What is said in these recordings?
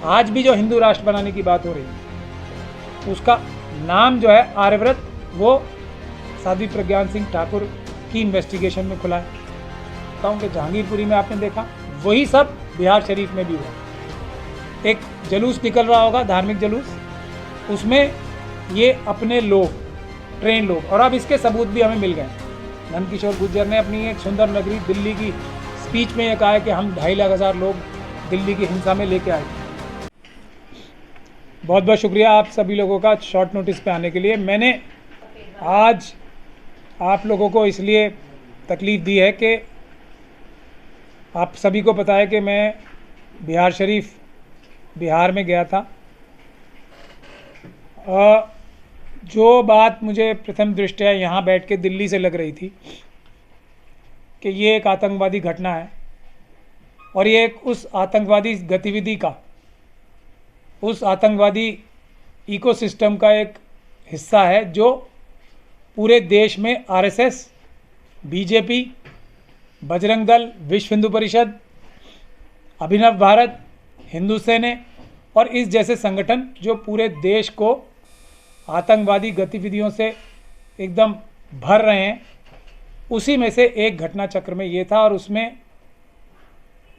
आज भी जो हिंदू राष्ट्र बनाने की बात हो रही है उसका नाम जो है आर्यव्रत, वो साध्वी प्रज्ञान सिंह ठाकुर की इन्वेस्टिगेशन में खुला है। बताऊँ कि जहांगीरपुरी में आपने देखा, वही सब बिहार शरीफ में भी हुआ। एक जुलूस निकल रहा होगा, धार्मिक जुलूस, उसमें ये अपने लोग, ट्रेन लोग, और अब इसके सबूत भी हमें मिल गए। नंदकिशोर गुर्जर ने अपनी एक सुंदर नगरी दिल्ली की स्पीच में ये कहा है कि हम 2,50,000 लोग दिल्ली की हिंसा में लेके आए थे। बहुत बहुत शुक्रिया आप सभी लोगों का शॉर्ट नोटिस पे आने के लिए। मैंने आज आप लोगों को इसलिए तकलीफ़ दी है कि आप सभी को पता है कि मैं बिहार शरीफ, बिहार में गया था। जो बात मुझे प्रथम दृष्टया यहाँ बैठ के दिल्ली से लग रही थी कि ये एक आतंकवादी घटना है और ये एक उस आतंकवादी गतिविधि का, उस आतंकवादी इकोसिस्टम का एक हिस्सा है जो पूरे देश में आरएसएस, बीजेपी, बजरंग दल, विश्व हिंदू परिषद, अभिनव भारत, हिंदू सेना और इस जैसे संगठन जो पूरे देश को आतंकवादी गतिविधियों से एकदम भर रहे हैं, उसी में से एक घटना चक्र में ये था। और उसमें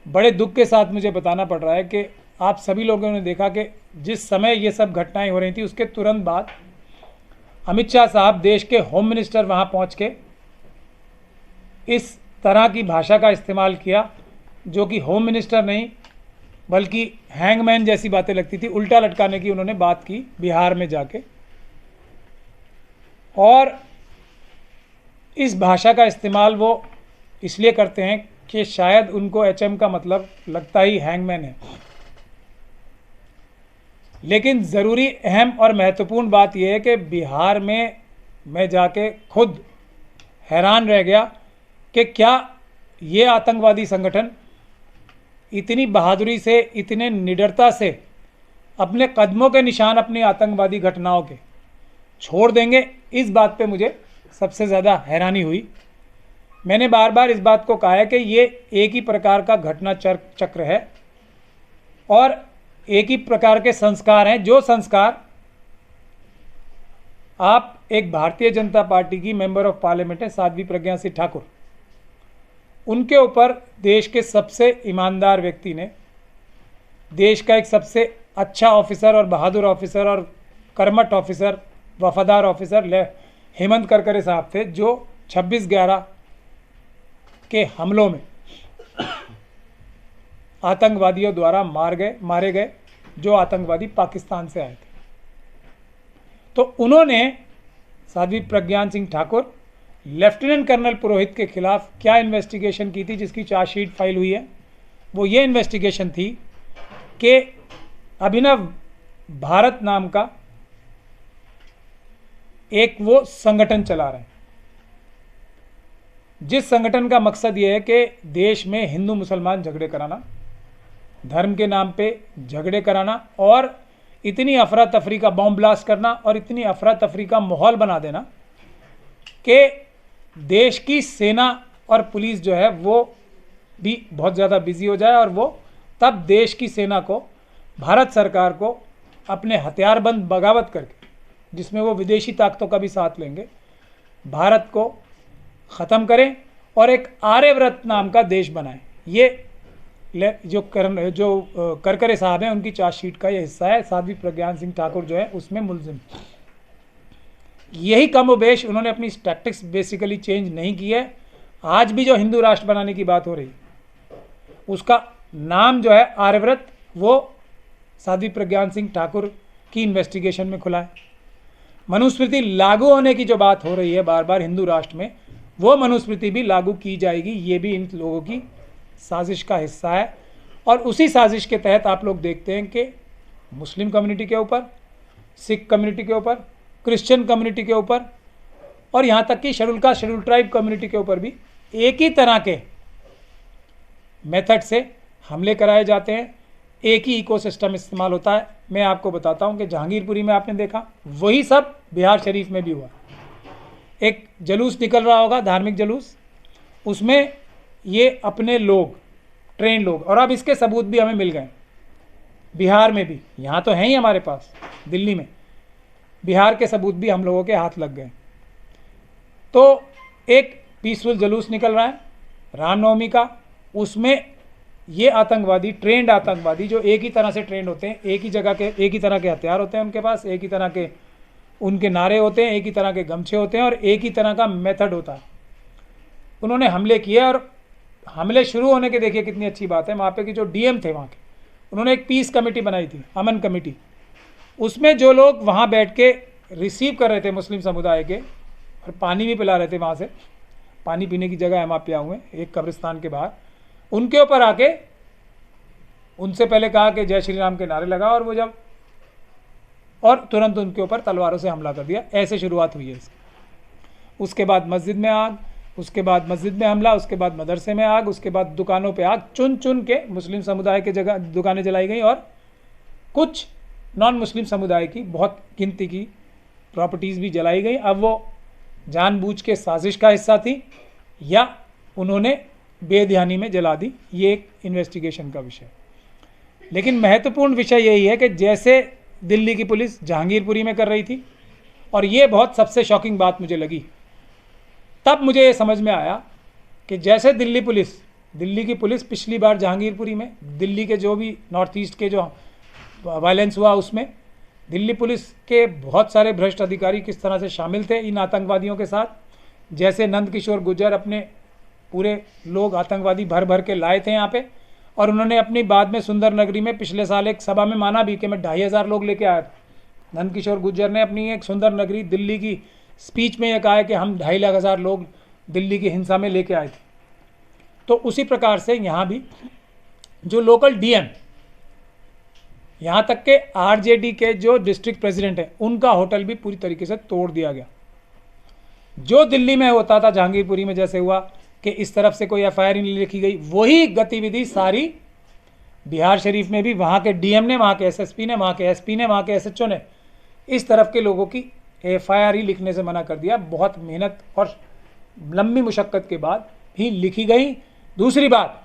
बड़े दुख के साथ मुझे बताना पड़ रहा है कि आप सभी लोगों ने देखा कि जिस समय ये सब घटनाएं हो रही थी उसके तुरंत बाद अमित शाह साहब, देश के होम मिनिस्टर, वहाँ पहुँच के इस तरह की भाषा का इस्तेमाल किया जो कि होम मिनिस्टर नहीं बल्कि हैंगमैन जैसी बातें लगती थी। उल्टा लटकाने की उन्होंने बात की बिहार में जाके, और इस भाषा का इस्तेमाल वो इसलिए करते हैं कि शायद उनको एचएम का मतलब लगता ही हैंगमैन है। लेकिन ज़रूरी, अहम और महत्वपूर्ण बात यह है कि बिहार में मैं जाके खुद हैरान रह गया कि क्या ये आतंकवादी संगठन इतनी बहादुरी से, इतने निडरता से अपने कदमों के निशान अपनी आतंकवादी घटनाओं के छोड़ देंगे। इस बात पे मुझे सबसे ज़्यादा हैरानी हुई। मैंने बार बार इस बात को कहा है कि ये एक ही प्रकार का घटना चक्र है और एक ही प्रकार के संस्कार हैं, जो संस्कार आप एक भारतीय जनता पार्टी की मेंबर ऑफ पार्लियामेंट है साध्वी प्रज्ञा सिंह ठाकुर, उनके ऊपर देश के सबसे ईमानदार व्यक्ति ने, देश का एक सबसे अच्छा ऑफिसर और बहादुर ऑफिसर और कर्मठ ऑफिसर, वफादार ऑफिसर हेमंत करकरे साहब थे, जो 26/11 के हमलों में आतंकवादियों द्वारा मारे गए, जो आतंकवादी पाकिस्तान से आए थे। तो उन्होंने साध्वी प्रज्ञान सिंह ठाकुर, लेफ्टिनेंट कर्नल पुरोहित के खिलाफ क्या इन्वेस्टिगेशन की थी जिसकी चार्जशीट फाइल हुई है। वो ये इन्वेस्टिगेशन थी कि अभिनव भारत नाम का एक वो संगठन चला रहे हैं, जिस संगठन का मकसद ये है कि देश में हिंदू मुसलमान झगड़े कराना, धर्म के नाम पे झगड़े कराना और इतनी अफरा तफरी का बॉम्ब ब्लास्ट करना और इतनी अफरा तफरी का माहौल बना देना कि देश की सेना और पुलिस जो है वो भी बहुत ज़्यादा बिजी हो जाए और वो तब देश की सेना को, भारत सरकार को अपने हथियारबंद बगावत करके, जिसमें वो विदेशी ताकतों का भी साथ लेंगे, भारत को ख़त्म करें और एक आर्यव्रत नाम का देश बनाएं। ये जो करकरे साहब हैं उनकी चार्जशीट का ये हिस्सा है। साध्वी प्रज्ञान सिंह ठाकुर जो है उसमें मुलजिम। यही कमोबेश उन्होंने अपनी टैक्टिक्स बेसिकली चेंज नहीं की है। आज भी जो हिंदू राष्ट्र बनाने की बात हो रही उसका नाम जो है आर्यव्रत, वो साध्वी प्रज्ञान सिंह ठाकुर की इन्वेस्टिगेशन में खुला है। मनुस्मृति लागू होने की जो बात हो रही है बार बार हिंदू राष्ट्र में, वो मनुस्मृति भी लागू की जाएगी। ये भी इन लोगों की साजिश का हिस्सा है और उसी साजिश के तहत आप लोग देखते हैं कि मुस्लिम कम्युनिटी के ऊपर, सिख कम्युनिटी के ऊपर, क्रिश्चियन कम्युनिटी के ऊपर और यहाँ तक कि शेड्यूल ट्राइब कम्युनिटी के ऊपर भी एक ही तरह के मेथड से हमले कराए जाते हैं। एक ही इकोसिस्टम इस्तेमाल होता है। मैं आपको बताता हूँ कि जहांगीरपुरी में आपने देखा, वही सब बिहार शरीफ में भी हुआ। एक जुलूस निकल रहा होगा, धार्मिक जुलूस, उसमें ये अपने लोग, ट्रेन लोग, और अब इसके सबूत भी हमें मिल गए। बिहार में भी, यहाँ तो हैं ही हमारे पास दिल्ली में, बिहार के सबूत भी हम लोगों के हाथ लग गए। तो एक पीसफुल जुलूस निकल रहा है रामनवमी का, उसमें ये आतंकवादी, ट्रेंड आतंकवादी जो एक ही तरह से ट्रेंड होते हैं, एक ही जगह के, एक ही तरह के हथियार होते हैं उनके पास, एक ही तरह के उनके नारे होते हैं, एक ही तरह के गमछे होते हैं और एक ही तरह का मेथड होता है। उन्होंने हमले किए और हमले शुरू होने के, देखिए कितनी अच्छी बात है, वहाँ पे कि जो डीएम थे वहाँ के, उन्होंने एक पीस कमेटी बनाई थी, अमन कमेटी। उसमें जो लोग वहाँ बैठ के रिसीव कर रहे थे मुस्लिम समुदाय के और पानी भी पिला रहे थे, वहाँ से पानी पीने की जगह है वहाँ पे हुए एक कब्रिस्तान के बाहर, उनके ऊपर आके उनसे पहले कहा कि जय श्री राम के नारे लगा और वो जब, और तुरंत उनके ऊपर तलवारों से हमला कर दिया। ऐसे शुरुआत हुई है इसकी। उसके बाद मस्जिद में आग, उसके बाद मस्जिद में हमला, उसके बाद मदरसे में आग, उसके बाद दुकानों पे आग, चुन चुन के मुस्लिम समुदाय के जगह दुकानें जलाई गई और कुछ नॉन मुस्लिम समुदाय की बहुत गिनती की प्रॉपर्टीज़ भी जलाई गई। अब वो जानबूझ के साजिश का हिस्सा थी या उन्होंने बेध्यानी में जला दी, ये एक इन्वेस्टिगेशन का विषय। लेकिन महत्वपूर्ण विषय यही है कि जैसे दिल्ली की पुलिस जहांगीरपुरी में कर रही थी, और ये बहुत सबसे शॉकिंग बात मुझे लगी, तब मुझे ये समझ में आया कि जैसे दिल्ली की पुलिस पिछली बार जहांगीरपुरी में, दिल्ली के जो भी नॉर्थ ईस्ट के जो वायलेंस हुआ उसमें दिल्ली पुलिस के बहुत सारे भ्रष्ट अधिकारी किस तरह से शामिल थे इन आतंकवादियों के साथ। जैसे नंदकिशोर गुर्जर अपने पूरे लोग आतंकवादी भर भर के लाए थे यहाँ पे, और उन्होंने अपनी बाद में सुंदर नगरी में पिछले साल एक सभा में माना भी कि मैं 2500 लोग लेके आया था। नंदकिशोर गुर्जर ने अपनी एक सुंदर नगरी दिल्ली की स्पीच में यह कहा है कि हम 2,50,000 लोग दिल्ली की हिंसा में लेके आए थे। तो उसी प्रकार से यहाँ भी जो लोकल डीएम, यहाँ तक के आरजेडी के जो डिस्ट्रिक्ट प्रेसिडेंट हैं, उनका होटल भी पूरी तरीके से तोड़ दिया गया। जो दिल्ली में होता था, जहांगीरपुरी में जैसे हुआ कि इस तरफ से कोई एफआईआर नहीं लिखी गई, वही गतिविधि सारी बिहार शरीफ में भी वहाँ के डीएम ने, वहाँ के एसएसपी ने, वहाँ के एसपी ने, वहाँ के एसएचओ ने इस तरफ के लोगों की एफआईआर ही लिखने से मना कर दिया। बहुत मेहनत और लंबी मुशक्क़त के बाद भी लिखी गई। दूसरी बात,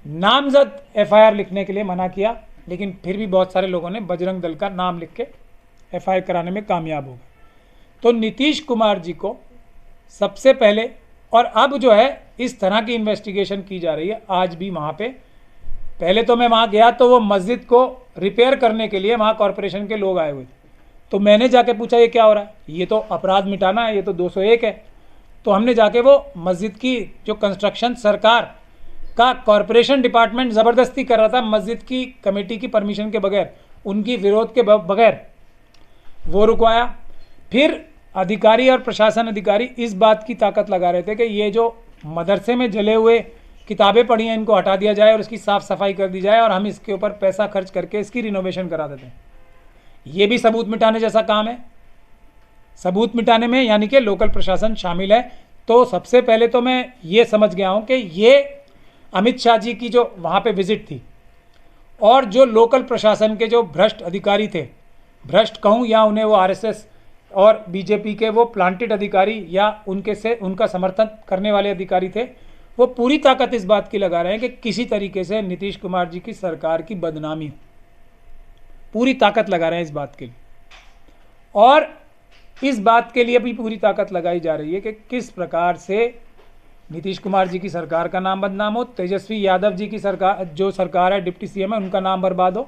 नामजद एफआईआर लिखने के लिए मना किया, लेकिन फिर भी बहुत सारे लोगों ने बजरंग दल का नाम लिख के एफआईआर कराने में कामयाब हो गए। तो नीतीश कुमार जी को सबसे पहले, और अब जो है इस तरह की इन्वेस्टिगेशन की जा रही है आज भी वहाँ पे। पहले तो मैं वहाँ गया तो वो मस्जिद को रिपेयर करने के लिए वहाँ कॉरपोरेशन के लोग आए हुए थे, तो मैंने जाके पूछा ये क्या हो रहा है, ये तो अपराध मिटाना है, ये तो 201 है। तो हमने जाके वो मस्जिद की जो कंस्ट्रक्शन सरकार का कॉरपोरेशन डिपार्टमेंट ज़बरदस्ती कर रहा था, मस्जिद की कमेटी की परमिशन के बगैर, उनकी विरोध के बगैर, वो रुकवाया। फिर अधिकारी और प्रशासन अधिकारी इस बात की ताकत लगा रहे थे कि ये जो मदरसे में जले हुए किताबें पढ़ी हैं इनको हटा दिया जाए और इसकी साफ़ सफाई कर दी जाए और हम इसके ऊपर पैसा खर्च करके इसकी रिनोवेशन करा देते हैं। ये भी सबूत मिटाने जैसा काम है। सबूत मिटाने में यानी कि लोकल प्रशासन शामिल है। तो सबसे पहले तो मैं ये समझ गया हूँ कि ये अमित शाह जी की जो वहाँ पे विजिट थी और जो लोकल प्रशासन के जो भ्रष्ट अधिकारी थे, भ्रष्ट कहूँ या उन्हें वो आरएसएस और बीजेपी के वो प्लांटेड अधिकारी या उनके से उनका समर्थन करने वाले अधिकारी थे, वो पूरी ताकत इस बात की लगा रहे हैं कि किसी तरीके से नीतीश कुमार जी की सरकार की बदनामी हो। पूरी ताकत लगा रहे हैं इस बात के लिए, और इस बात के लिए भी पूरी ताकत लगाई जा रही है कि किस प्रकार से नीतीश कुमार जी की सरकार का नाम बदनाम हो, तेजस्वी यादव जी की सरकार, जो सरकार है डिप्टी सीएम है, उनका नाम बर्बाद हो।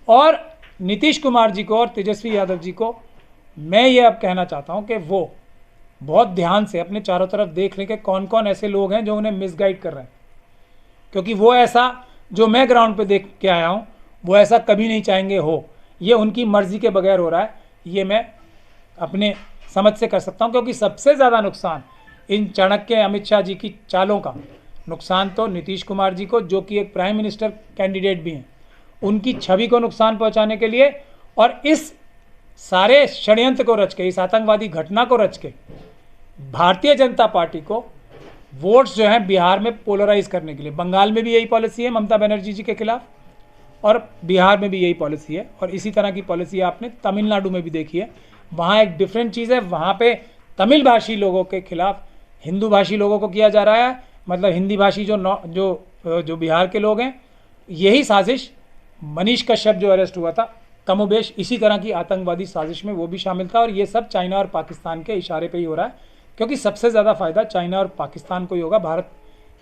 और नीतीश कुमार जी को और तेजस्वी यादव जी को मैं ये अब कहना चाहता हूँ कि वो बहुत ध्यान से अपने चारों तरफ देख लें कि कौन कौन ऐसे लोग हैं जो उन्हें मिसगाइड कर रहे हैं, क्योंकि वो ऐसा जो मैं ग्राउंड पे देख के आया हूँ वो ऐसा कभी नहीं चाहेंगे हो। ये उनकी मर्जी के बगैर हो रहा है, ये मैं अपने समझ से कर सकता हूँ। क्योंकि सबसे ज़्यादा नुकसान इन चाणक्य अमित शाह जी की चालों का नुकसान तो नीतीश कुमार जी को, जो कि एक प्राइम मिनिस्टर कैंडिडेट भी हैं, उनकी छवि को नुकसान पहुँचाने के लिए और इस सारे षड्यंत्र को रच के, इस आतंकवादी घटना को रच के भारतीय जनता पार्टी को वोट्स जो हैं बिहार में पोलराइज करने के लिए। बंगाल में भी यही पॉलिसी है ममता बनर्जी जी के खिलाफ, और बिहार में भी यही पॉलिसी है, और इसी तरह की पॉलिसी आपने तमिलनाडु में भी देखी है। वहाँ एक डिफरेंट चीज़ है, वहाँ पे तमिल भाषी लोगों के खिलाफ हिंदू भाषी लोगों को किया जा रहा है, मतलब हिंदी भाषी जो बिहार के लोग हैं। यही साजिश मनीष कश्यप जो अरेस्ट हुआ था, कमोबेश इसी तरह की आतंकवादी साजिश में वो भी शामिल था। और ये सब चाइना और पाकिस्तान के इशारे पे ही हो रहा है, क्योंकि सबसे ज़्यादा फायदा चाइना और पाकिस्तान को ही होगा भारत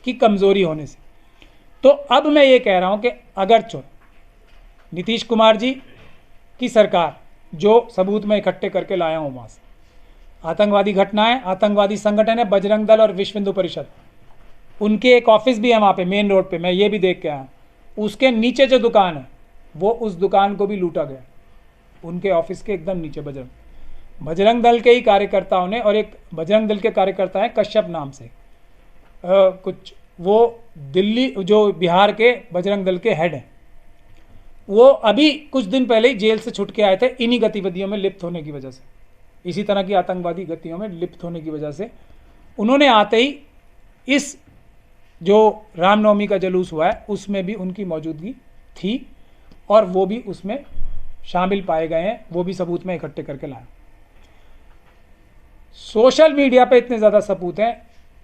की कमज़ोरी होने से। तो अब मैं ये कह रहा हूँ कि अगर नीतीश कुमार जी की सरकार जो सबूत मैं इकट्ठे करके लाया हूँ वहाँ से, आतंकवादी घटनाएं, आतंकवादी संगठन है बजरंग दल और विश्व हिंदू परिषद, उनके एक ऑफिस भी है वहाँ पे मेन रोड पे, मैं ये भी देख के आया। उसके नीचे जो दुकान है वो उस दुकान को भी लूटा गया, उनके ऑफिस के एकदम नीचे बजरंग दल के ही कार्यकर्ताओं ने, और एक बजरंग दल के कार्यकर्ता है कश्यप नाम से कुछ, वो दिल्ली जो बिहार के बजरंग दल के हेड हैं, वो अभी कुछ दिन पहले ही जेल से छूट के आए थे इन्हीं गतिविधियों में लिप्त होने की वजह से, इसी तरह की आतंकवादी गतियों में लिप्त होने की वजह से। उन्होंने आते ही इस जो रामनवमी का जुलूस हुआ है उसमें भी उनकी मौजूदगी थी और वो भी उसमें शामिल पाए गए हैं, वो भी सबूत में इकट्ठे करके लाया। सोशल मीडिया पे इतने ज़्यादा सबूत हैं,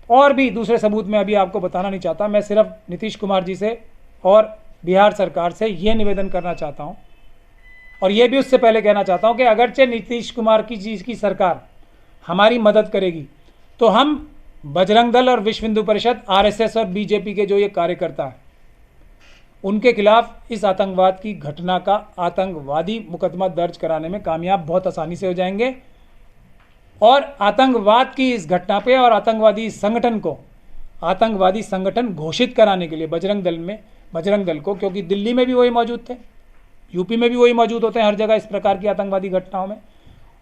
और भी दूसरे सबूत मैं अभी आपको बताना नहीं चाहता। मैं सिर्फ नीतीश कुमार जी से और बिहार सरकार से ये निवेदन करना चाहता हूँ, और ये भी उससे पहले कहना चाहता हूँ कि अगरचे नीतीश कुमार की सरकार हमारी मदद करेगी, तो हम बजरंग दल और विश्व हिंदू परिषद, आरएसएस और बीजेपी के जो ये कार्यकर्ता हैं उनके खिलाफ इस आतंकवाद की घटना का आतंकवादी मुकदमा दर्ज कराने में कामयाब बहुत आसानी से हो जाएंगे। और आतंकवाद की इस घटना पे और आतंकवादी संगठन को आतंकवादी संगठन घोषित कराने के लिए बजरंग दल को, क्योंकि दिल्ली में भी वही मौजूद थे, यूपी में भी वही मौजूद होते हैं हर जगह इस प्रकार की आतंकवादी घटनाओं में,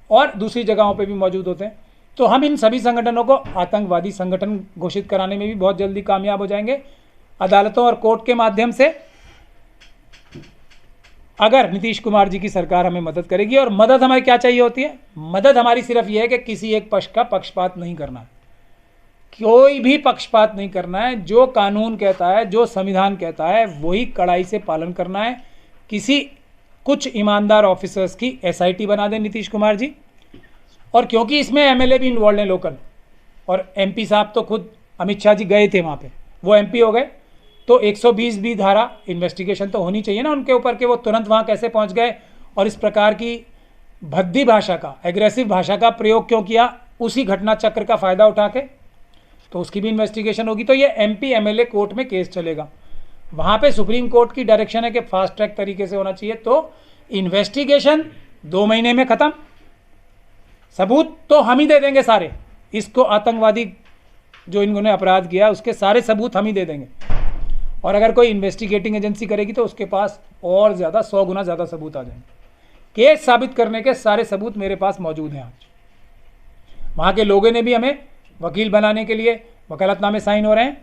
और दूसरी जगहों पे भी मौजूद होते हैं, तो हम इन सभी संगठनों को आतंकवादी संगठन घोषित कराने में भी बहुत जल्दी कामयाब हो जाएंगे अदालतों और कोर्ट के माध्यम से, अगर नीतीश कुमार जी की सरकार हमें मदद करेगी। और मदद हमें क्या चाहिए होती है? मदद हमारी सिर्फ यह है कि किसी एक पक्ष का पक्षपात नहीं करना है, कोई भी पक्षपात नहीं करना है। जो कानून कहता है, जो संविधान कहता है, वही कड़ाई से पालन करना है। कुछ ईमानदार ऑफिसर्स की एसआईटी बना दें नीतीश कुमार जी, और क्योंकि इसमें एमएलए भी इन्वॉल्व हैं लोकल, और एमपी साहब तो खुद अमित शाह जी गए थे वहाँ पे, वो एमपी हो गए, तो 120 धारा इन्वेस्टिगेशन तो होनी चाहिए ना उनके ऊपर कि वो तुरंत वहाँ कैसे पहुँच गए और इस प्रकार की भद्दी भाषा का, एग्रेसिव भाषा का प्रयोग क्यों किया उसी घटना चक्र का फ़ायदा उठा के, तो उसकी भी इन्वेस्टिगेशन होगी। तो ये एमपी एमएलए कोर्ट में केस चलेगा, वहाँ पे सुप्रीम कोर्ट की डायरेक्शन है कि फास्ट ट्रैक तरीके से होना चाहिए। तो इन्वेस्टिगेशन 2 महीने में ख़त्म, सबूत तो हम ही दे देंगे सारे, इसको आतंकवादी जो इन्होंने अपराध किया उसके सारे सबूत हम ही दे देंगे, और अगर कोई इन्वेस्टिगेटिंग एजेंसी करेगी तो उसके पास और ज़्यादा 100 गुना ज़्यादा सबूत आ जाएंगे। केस साबित करने के सारे सबूत मेरे पास मौजूद हैं आज। वहाँ के लोगों ने भी हमें वकील बनाने के लिए वकालतनामे साइन हो रहे हैं,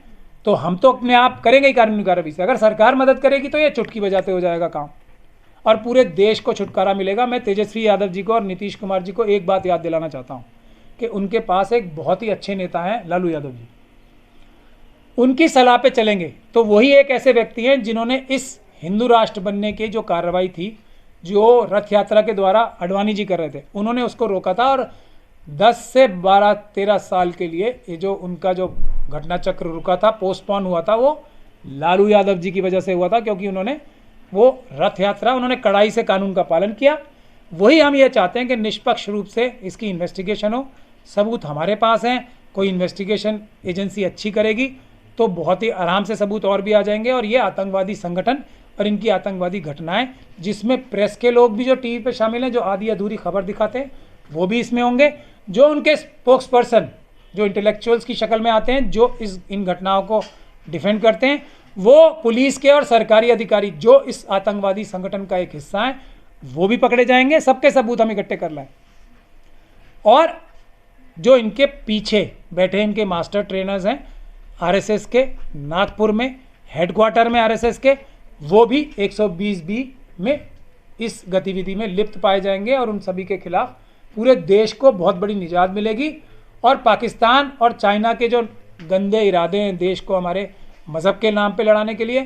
तो हम तो अपने आप करेंगे ही कानूनी कार्रवाई से। अगर सरकार मदद करेगी तो ये चुटकी बजाते हो जाएगा काम, और पूरे देश को छुटकारा मिलेगा। मैं तेजस्वी यादव जी को और नीतीश कुमार जी को एक बात याद दिलाना चाहता हूँ कि उनके पास एक बहुत ही अच्छे नेता हैं लालू यादव जी, उनकी सलाह पे चलेंगे तो वही एक ऐसे व्यक्ति हैं जिन्होंने इस हिंदू राष्ट्र बनने की जो कार्रवाई थी, जो रथ यात्रा के द्वारा अडवाणी जी कर रहे थे, उन्होंने उसको रोका था। और 10 से 12-13 साल के लिए ये जो उनका जो घटना चक्र रुका था, पोस्टपोन हुआ था, वो लालू यादव जी की वजह से हुआ था, क्योंकि उन्होंने वो रथ यात्रा, उन्होंने कड़ाई से कानून का पालन किया। वही हम ये चाहते हैं कि निष्पक्ष रूप से इसकी इन्वेस्टिगेशन हो, सबूत हमारे पास हैं, कोई इन्वेस्टिगेशन एजेंसी अच्छी करेगी तो बहुत ही आराम से सबूत और भी आ जाएंगे। और ये आतंकवादी संगठन और इनकी आतंकवादी घटनाएं, जिसमें प्रेस के लोग भी जो टीवी पे शामिल हैं, जो आधी अधूरी खबर दिखाते हैं, वो भी इसमें होंगे। जो उनके स्पोक्स पर्सन, जो इंटेलेक्चुअल्स की शक्ल में आते हैं, जो इन घटनाओं को डिफेंड करते हैं, वो पुलिस के और सरकारी अधिकारी जो इस आतंकवादी संगठन का एक हिस्सा है, वो भी पकड़े जाएंगे। सबके सबूत हम इकट्ठे कर लाएं। और जो इनके पीछे बैठे इनके मास्टर ट्रेनर्स हैं आरएसएस के नागपुर में हेडक्वार्टर में आरएसएस के, वो भी 120B में इस गतिविधि में लिप्त पाए जाएंगे, और उन सभी के खिलाफ पूरे देश को बहुत बड़ी निजात मिलेगी। और पाकिस्तान और चाइना के जो गंदे इरादे हैं देश को हमारे मज़हब के नाम पे लड़ाने के लिए,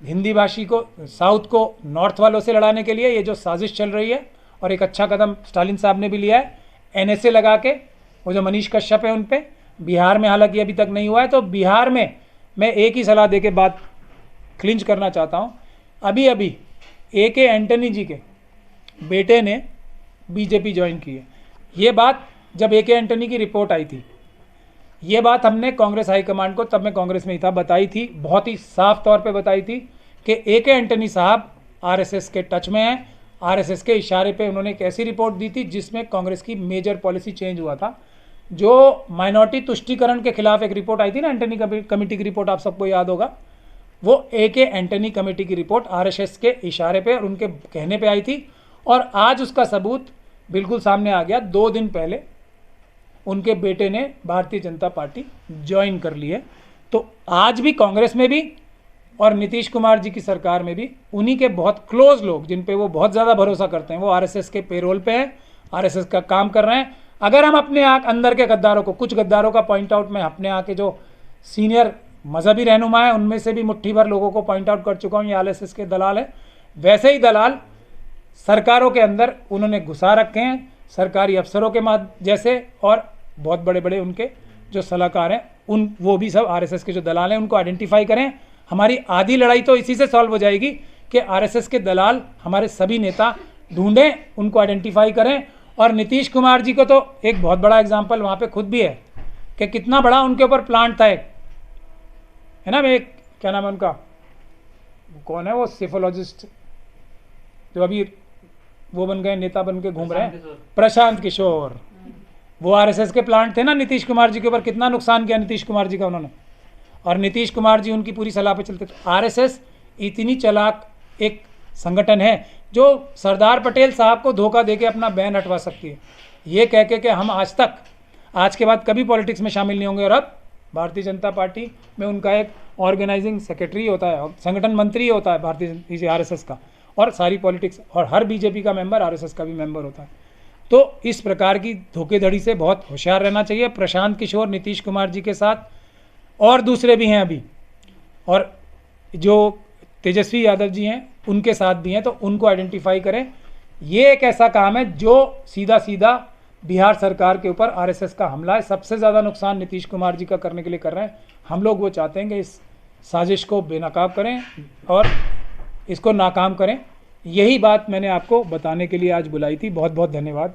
हिंदी भाषी को, साउथ को नॉर्थ वालों से लड़ाने के लिए ये जो साजिश चल रही है, और एक अच्छा कदम स्टालिन साहब ने भी लिया है एनएसए लगा के, वो जो मनीष कश्यप है उन पे। बिहार में हालांकि अभी तक नहीं हुआ है, तो बिहार में मैं एक ही सलाह दे के बात क्लिंच करना चाहता हूँ। अभी AK एंटनी जी के बेटे ने बीजेपी ज्वाइन की है। ये बात जब AK एंटनी की रिपोर्ट आई थी, ये बात हमने कांग्रेस हाईकमांड को, तब मैं कांग्रेस में ही था, बताई थी, बहुत ही साफ तौर पे बताई थी कि AK एंटनी साहब RSS के टच में हैं। RSS के इशारे पे उन्होंने एक ऐसी रिपोर्ट दी थी जिसमें कांग्रेस की मेजर पॉलिसी चेंज हुआ था। जो माइनॉरिटी तुष्टीकरण के खिलाफ एक रिपोर्ट आई थी ना, एंटनी कमेटी की रिपोर्ट, आप सबको याद होगा, वो AK एंटनी कमेटी की रिपोर्ट RSS के इशारे पे और उनके कहने पे आई थी। और आज उसका सबूत बिल्कुल सामने आ गया। 2 दिन पहले उनके बेटे ने भारतीय जनता पार्टी ज्वाइन कर ली है। तो आज भी कांग्रेस में भी और नीतीश कुमार जी की सरकार में भी उन्हीं के बहुत क्लोज लोग, जिन पे वो बहुत ज़्यादा भरोसा करते हैं, वो RSS के पेरोल पे हैं, RSS का काम कर रहे हैं। अगर हम अपने अंदर के गद्दारों को, कुछ गद्दारों का पॉइंट आउट, मैं अपने यहाँ के जो सीनियर मजहबी रहनुमा है उनमें से भी मुट्ठी भर लोगों को पॉइंट आउट कर चुका हूँ, ये RSS के दलाल हैं। वैसे ही दलाल सरकारों के अंदर उन्होंने घुसा रखे हैं, सरकारी अफसरों के जैसे, और बहुत बड़े बड़े उनके जो सलाहकार हैं, वो भी सब RSS के जो दलाल हैं, उनको आइडेंटिफाई करें। हमारी आधी लड़ाई तो इसी से सॉल्व हो जाएगी कि RSS के दलाल हमारे सभी नेता ढूंढें, उनको आइडेंटिफाई करें। और नीतीश कुमार जी को तो एक बहुत बड़ा एग्जाम्पल वहाँ पे खुद भी है कि कितना बड़ा उनके ऊपर प्लांट था, एक है ना, एक क्या नाम है उनका, कौन है वो सेफोलॉजिस्ट जो अभी वो बन गए, नेता बन के घूम रहे हैं, प्रशांत किशोर, वो RSS के प्लांट थे ना नीतीश कुमार जी के ऊपर। कितना नुकसान किया नीतीश कुमार जी का उन्होंने, और नीतीश कुमार जी उनकी पूरी सलाह पे चलते थे। RSS इतनी चालाक एक संगठन है जो सरदार पटेल साहब को धोखा देके अपना बैन हटवा सकती है, ये कह के कि हम आज के बाद कभी पॉलिटिक्स में शामिल नहीं होंगे। और अब भारतीय जनता पार्टी में उनका एक ऑर्गेनाइजिंग सेक्रेटरी होता है, संगठन मंत्री होता है भारतीय RSS का, और सारी पॉलिटिक्स, और हर बीजेपी का मेंबर RSS का भी मेंबर होता है। तो इस प्रकार की धोखेधड़ी से बहुत होशियार रहना चाहिए। प्रशांत किशोर नीतीश कुमार जी के साथ और दूसरे भी हैं अभी, और जो तेजस्वी यादव जी हैं उनके साथ भी हैं, तो उनको आइडेंटिफाई करें। ये एक ऐसा काम है जो सीधा सीधा बिहार सरकार के ऊपर RSS का हमला है। सबसे ज़्यादा नुकसान नीतीश कुमार जी का करने के लिए कर रहे हैं। हम लोग वो चाहते हैं कि इस साजिश को बेनकाब करें और इसको नाकाम करें। यही बात मैंने आपको बताने के लिए आज बुलाई थी। बहुत बहुत धन्यवाद।